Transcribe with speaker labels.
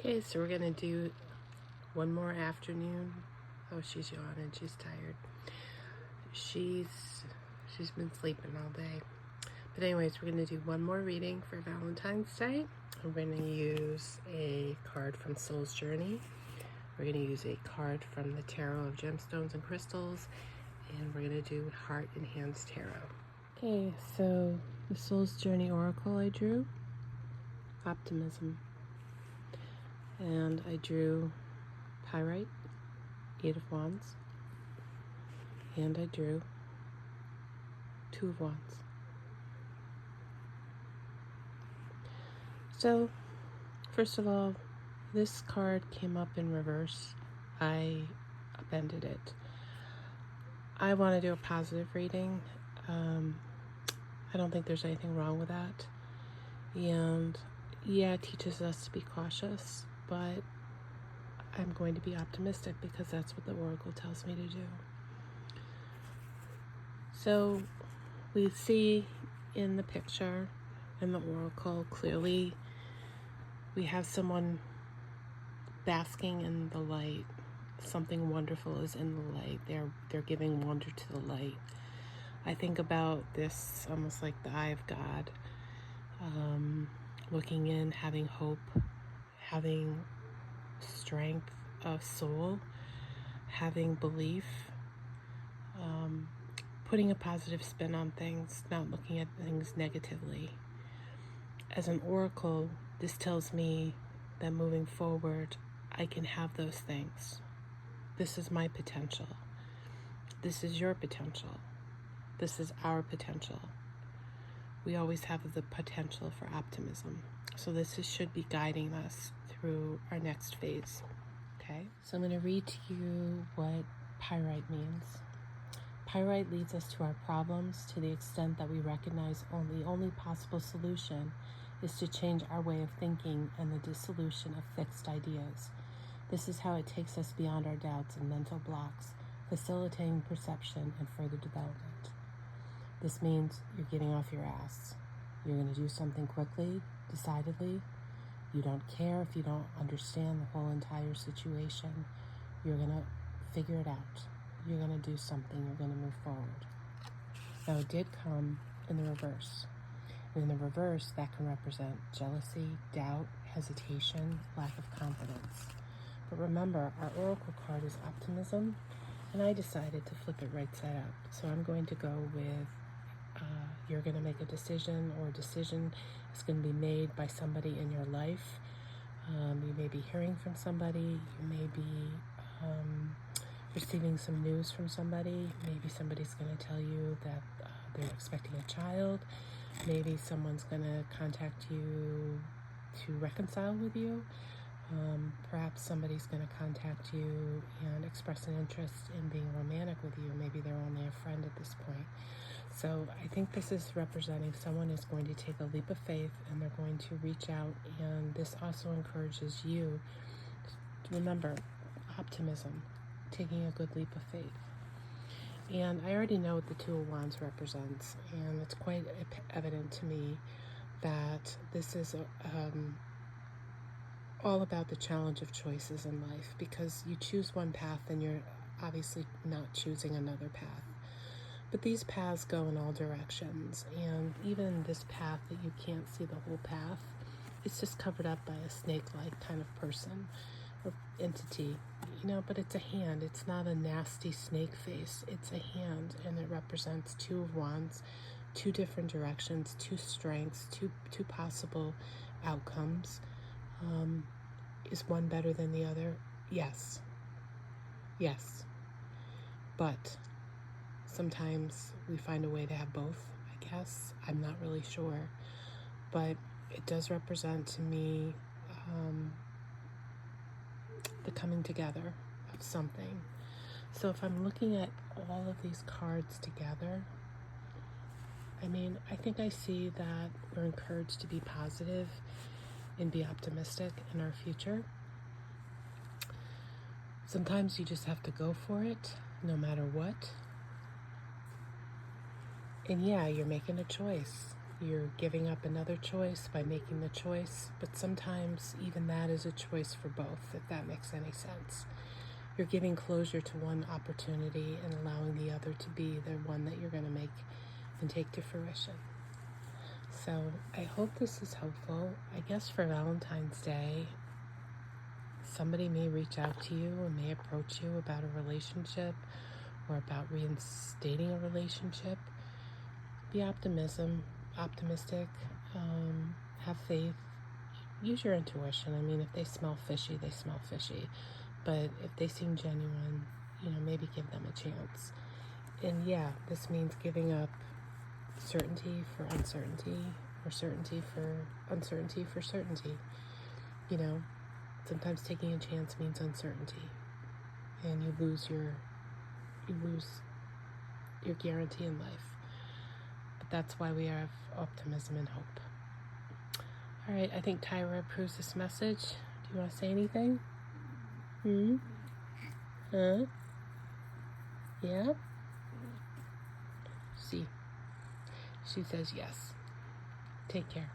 Speaker 1: Okay, so we're gonna do one more afternoon. Oh, she's yawning. She's tired. She's been sleeping all day. But anyways, we're gonna do one more reading for Valentine's Day. We're gonna use a card from Soul's Journey. We're gonna use a card from the Tarot of Gemstones and Crystals, and we're gonna do Heart and Hands Tarot. Okay, so the Soul's Journey Oracle I drew, Optimism. And I drew Pyrite, 8 of Wands, and I drew 2 of Wands. So, first of all, this card came up in reverse. I upended it. I want to do a positive reading. I don't think there's anything wrong with that. And yeah, it teaches us to be cautious, but I'm going to be optimistic because that's what the Oracle tells me to do. So we see in the picture, in the Oracle, clearly we have someone basking in the light. Something wonderful is in the light. They're giving wonder to the light. I think about this almost like the eye of God, looking in, having hope, having strength of soul, having belief, putting a positive spin on things, not looking at things negatively. As an oracle, this tells me that moving forward, I can have those things. This is my potential. This is your potential. This is our potential. We always have the potential for optimism. So this should be guiding us through our next phase. Okay, so I'm going to read to you what Pyrite means. Pyrite leads us to our problems to the extent that we recognize the only possible solution is to change our way of thinking and the dissolution of fixed ideas. This is how it takes us beyond our doubts and mental blocks, facilitating perception and further development. This means you're getting off your ass. You're going to do something quickly, decidedly. You don't care if you don't understand the whole entire situation. You're going to figure it out. You're going to do something. You're going to move forward. Now, it did come in the reverse. In the reverse, that can represent jealousy, doubt, hesitation, lack of confidence. But remember, our oracle card is optimism, and I decided to flip it right side up. So I'm going to go with you're going to make a decision, or a decision is going to be made by somebody in your life. You may be hearing from somebody. You may be receiving some news from somebody. Maybe somebody's going to tell you that they're expecting a child. Maybe someone's going to contact you to reconcile with you. Perhaps somebody's going to contact you and express an interest in being romantic with you. Maybe they're only a friend at this point. So I think this is representing someone is going to take a leap of faith, and they're going to reach out, and this also encourages you to remember optimism, taking a good leap of faith. And I already know what the Two of Wands represents, and it's quite evident to me that this is all about the challenge of choices in life, because you choose one path and you're obviously not choosing another path. But these paths go in all directions, and even this path that you can't see the whole path, it's just covered up by a snake-like kind of person or entity, but it's a hand. It's not a nasty snake face. It's a hand, and it represents Two of Wands, 2 different directions, 2 strengths, two possible outcomes. Is one better than the other? Yes. But sometimes we find a way to have both, I guess. I'm not really sure. But it does represent to me the coming together of something. So if I'm looking at all of these cards together, I think I see that we're encouraged to be positive and be optimistic in our future. Sometimes you just have to go for it, no matter what. And yeah, you're making a choice. You're giving up another choice by making the choice, but sometimes even that is a choice for both, if that makes any sense. You're giving closure to one opportunity and allowing the other to be the one that you're going to make and take to fruition. So I hope this is helpful. I guess for Valentine's Day, somebody may reach out to you and may approach you about a relationship or about reinstating a relationship. Be optimistic, have faith, use your intuition. I mean, if they smell fishy, they smell fishy. But if they seem genuine, maybe give them a chance. And yeah, this means giving up certainty for uncertainty, or certainty for uncertainty for certainty. Sometimes taking a chance means uncertainty, and you lose your guarantee in life. But that's why we have optimism and hope. All right, I think Tyra approves this message. Do you want to say anything? Huh? Yeah? See, she says yes. Take care.